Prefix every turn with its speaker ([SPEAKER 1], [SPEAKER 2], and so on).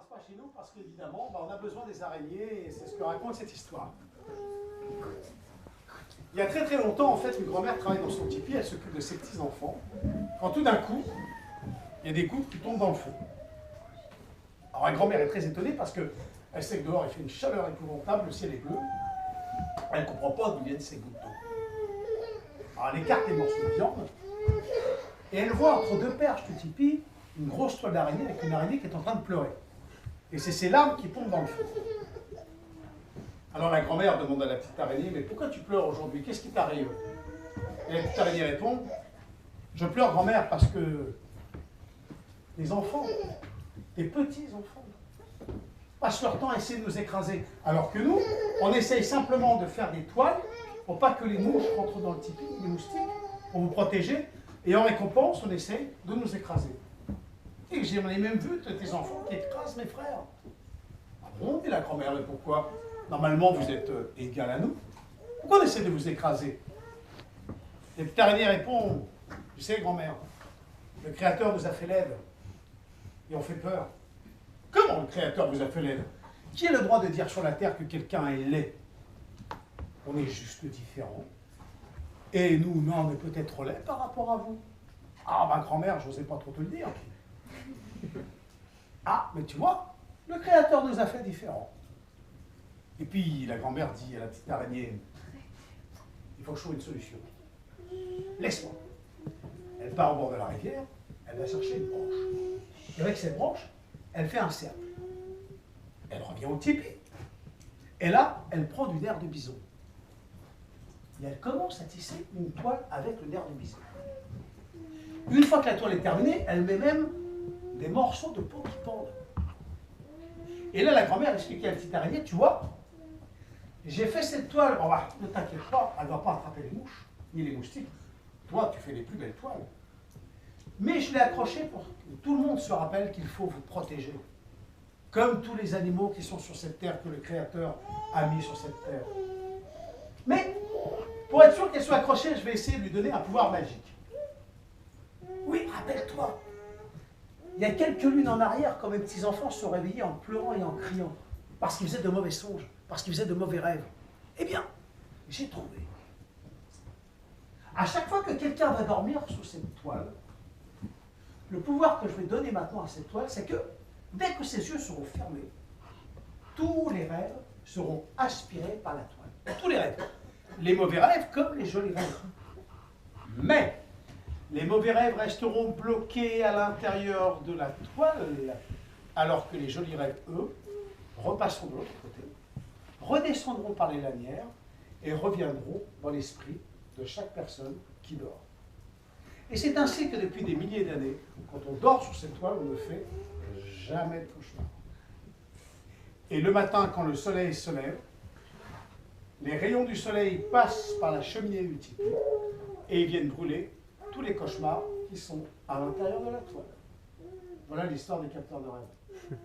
[SPEAKER 1] pas chez nous parce qu'évidemment, on a besoin des araignées et c'est ce que raconte cette histoire. Il y a très très longtemps, en fait, une grand-mère travaille dans son tipi, elle s'occupe de ses petits-enfants, quand tout d'un coup, il y a des gouttes qui tombent dans le feu. Alors la grand-mère est très étonnée parce qu'elle sait que dehors il fait une chaleur épouvantable, le ciel est bleu, elle ne comprend pas d'où viennent ces gouttes d'eau. Alors elle écarte les morceaux de viande, et elle voit entre deux perches du tipi une grosse toile d'araignée avec une araignée qui est en train de pleurer. Et c'est ses larmes qui tombent dans le feu. Alors la grand-mère demande à la petite araignée, mais pourquoi tu pleures aujourd'hui? Qu'est-ce qui t'arrive? Et la petite araignée répond, je pleure grand-mère parce que les enfants, les petits-enfants, passent leur temps à essayer de nous écraser. Alors que nous, on essaye simplement de faire des toiles pour pas que les mouches rentrent dans le tipi, les moustiques, pour vous protéger. Et en récompense, on essaye de nous écraser. Et j'en ai même vu tes enfants qui écrasent mes frères. Ah bon, dit la grand-mère, et pourquoi? Normalement, vous êtes égal à nous. Pourquoi on essaie de vous écraser? Et le petit araignée répond, tu sais, grand-mère, le Créateur nous a fait laide. Et on fait peur. Comment le Créateur vous a fait laide? Qui a le droit de dire sur la terre que quelqu'un est laid? On est juste différents. Et nous, non, on est peut-être laid par rapport à vous. Ah, ma grand-mère, je n'osais pas trop te le dire. Ah, mais tu vois, le Créateur nous a fait différents. Et puis la grand-mère dit à la petite araignée, il faut que je trouve une solution. Laisse-moi. Elle part au bord de la rivière, elle va chercher une branche. Et avec cette branche, elle fait un cercle. Elle revient au tipi. Et là, elle prend du nerf de bison. Et elle commence à tisser une toile avec le nerf de bison. Une fois que la toile est terminée, elle met même des morceaux de peau qui pendent. Et là, la grand-mère explique à la petite araignée, tu vois, j'ai fait cette toile, bon, bah, ne t'inquiète pas, elle ne va pas attraper les mouches, ni les moustiques. Toi, tu fais les plus belles toiles. Mais je l'ai accrochée pour que tout le monde se rappelle qu'il faut vous protéger. Comme tous les animaux qui sont sur cette terre, que le Créateur a mis sur cette terre. Mais, pour être sûr qu'elle soit accrochée, je vais essayer de lui donner un pouvoir magique. Oui, rappelle-toi, il y a quelques lunes en arrière, quand mes petits-enfants se réveillaient en pleurant et en criant, parce qu'ils faisaient de mauvais songes, parce qu'ils faisaient de mauvais rêves. Eh bien, j'ai trouvé. À chaque fois que quelqu'un va dormir sous cette toile, le pouvoir que je vais donner maintenant à cette toile, c'est que dès que ses yeux seront fermés, tous les rêves seront aspirés par la toile. Tous les rêves. Les mauvais rêves comme les jolis rêves. Mais les mauvais rêves resteront bloqués à l'intérieur de la toile, alors que les jolis rêves, eux, repasseront de l'autre côté, redescendront par les lanières et reviendront dans l'esprit de chaque personne qui dort. Et c'est ainsi que depuis des milliers d'années, quand on dort sur cette toile, on ne fait jamais de cauchemar. Et le matin, quand le soleil se lève, les rayons du soleil passent par la cheminée du tipi et ils viennent brûler tous les cauchemars qui sont à l'intérieur de la toile. Voilà l'histoire des capteurs de rêve.